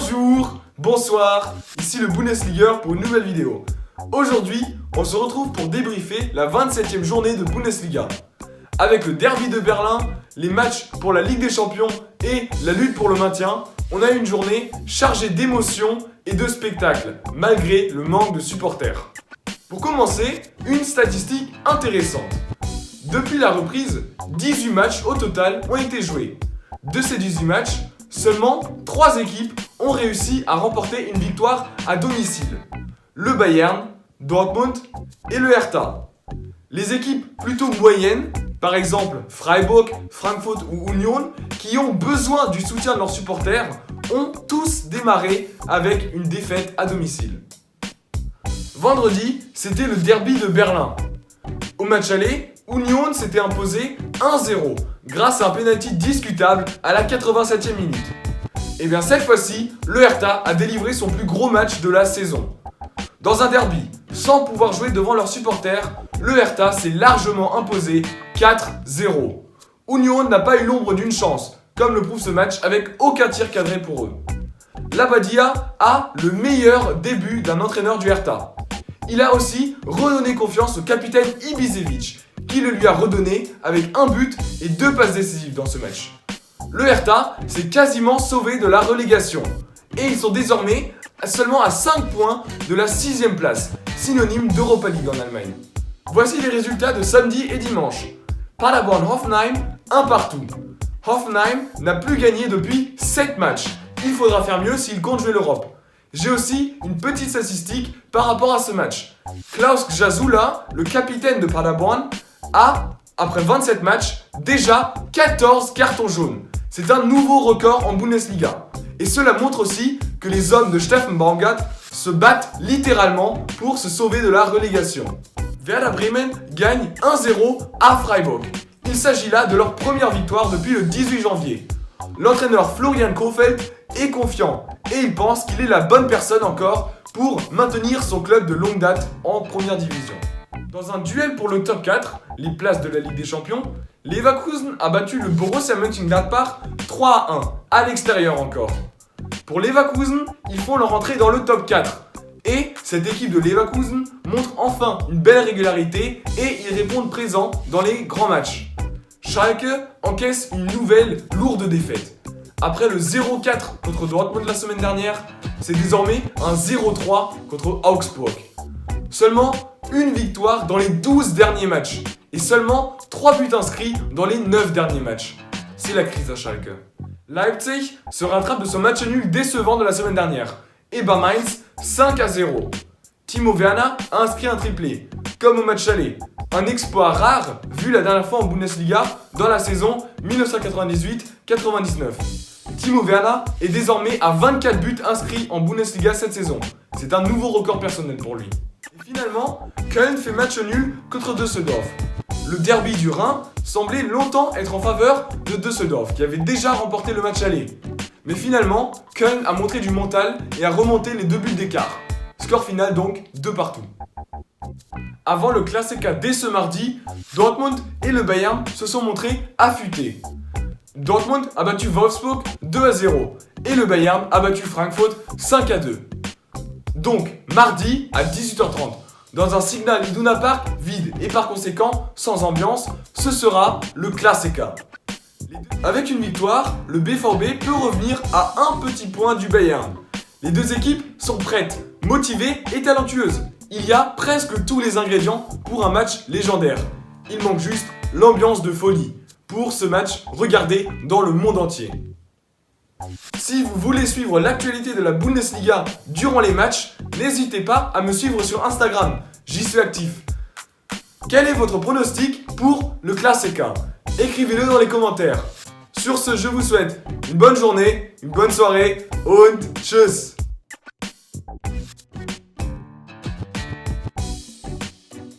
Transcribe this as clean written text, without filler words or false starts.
Bonjour, bonsoir, ici le Bundesliga pour une nouvelle vidéo. Aujourd'hui, on se retrouve pour débriefer la 27e journée de Bundesliga. Avec le derby de Berlin, les matchs pour la Ligue des Champions et la lutte pour le maintien, on a une journée chargée d'émotions et de spectacles, malgré le manque de supporters. Pour commencer, une statistique intéressante. Depuis la reprise, 18 matchs au total ont été joués. De ces 18 matchs, seulement 3 équipes ont réussi à remporter une victoire à domicile. Le Bayern, Dortmund et le Hertha. Les équipes plutôt moyennes, par exemple Freiburg, Frankfurt ou Union, qui ont besoin du soutien de leurs supporters, ont tous démarré avec une défaite à domicile. Vendredi, c'était le derby de Berlin. Au match aller, Union s'était imposé 1-0 grâce à un penalty discutable à la 87e minute. Et bien cette fois-ci, le Hertha a délivré son plus gros match de la saison. Dans un derby, sans pouvoir jouer devant leurs supporters, le Hertha s'est largement imposé 4-0. Union n'a pas eu l'ombre d'une chance, comme le prouve ce match avec aucun tir cadré pour eux. Labadia a le meilleur début d'un entraîneur du Hertha. Il a aussi redonné confiance au capitaine Ibišević, qui le lui a redonné avec un but et 2 passes décisives dans ce match. Le Hertha s'est quasiment sauvé de la relégation et ils sont désormais seulement à 5 points de la 6e place, synonyme d'Europa League en Allemagne. Voici les résultats de samedi et dimanche. Paderborn-Hoffenheim, 1 partout. Hoffenheim n'a plus gagné depuis 7 matchs. Il faudra faire mieux s'il compte jouer l'Europe. J'ai aussi une petite statistique par rapport à ce match. Klaus Jasula, le capitaine de Paderborn, a, après 27 matchs, déjà 14 cartons jaunes. C'est un nouveau record en Bundesliga. Et cela montre aussi que les hommes de Steffen Baumgart se battent littéralement pour se sauver de la relégation. Werder Bremen gagne 1-0 à Freiburg. Il s'agit là de leur première victoire depuis le 18 janvier. L'entraîneur Florian Kohfeldt est confiant et il pense qu'il est la bonne personne encore pour maintenir son club de longue date en première division. Dans un duel pour le top 4, les places de la Ligue des Champions, Leverkusen a battu le Borussia Mönchengladbach 3-1, à l'extérieur encore. Pour Leverkusen, ils font leur entrée dans le top 4. Et cette équipe de Leverkusen montre enfin une belle régularité et ils répondent présents dans les grands matchs. Schalke encaisse une nouvelle lourde défaite. Après le 0-4 contre Dortmund la semaine dernière, c'est désormais un 0-3 contre Augsburg. Seulement une victoire dans les 12 derniers matchs et seulement 3 buts inscrits dans les 9 derniers matchs. C'est la crise à Schalke. Leipzig se rattrape de son match nul décevant de la semaine dernière et bat Mainz 5-0. Timo Werner a inscrit un triplé, comme au match aller. Un exploit rare vu la dernière fois en Bundesliga dans la saison 1998-99. Timo Werner est désormais à 24 buts inscrits en Bundesliga cette saison. C'est un nouveau record personnel pour lui. Et finalement, Köln fait match nul contre Düsseldorf. Le derby du Rhin semblait longtemps être en faveur de Düsseldorf, qui avait déjà remporté le match aller. Mais finalement, Köln a montré du mental et a remonté les 2 buts d'écart. Score final donc 2 partout. Avant le Klassiker dès ce mardi, Dortmund et le Bayern se sont montrés affûtés. Dortmund a battu Wolfsburg 2-0 et le Bayern a battu Frankfurt 5-2. Donc, mardi à 18h30, dans un Signal Iduna Park vide et par conséquent sans ambiance, ce sera le Klassiker. Avec une victoire, le BVB peut revenir à un petit point du Bayern. Les deux équipes sont prêtes, motivées et talentueuses. Il y a presque tous les ingrédients pour un match légendaire. Il manque juste l'ambiance de folie pour ce match regardé dans le monde entier. Si vous voulez suivre l'actualité de la Bundesliga durant les matchs, n'hésitez pas à me suivre sur Instagram, j'y suis actif. Quel est votre pronostic pour le Klassiker ? Écrivez-le dans les commentaires. Sur ce, je vous souhaite une bonne journée, une bonne soirée und tschüss.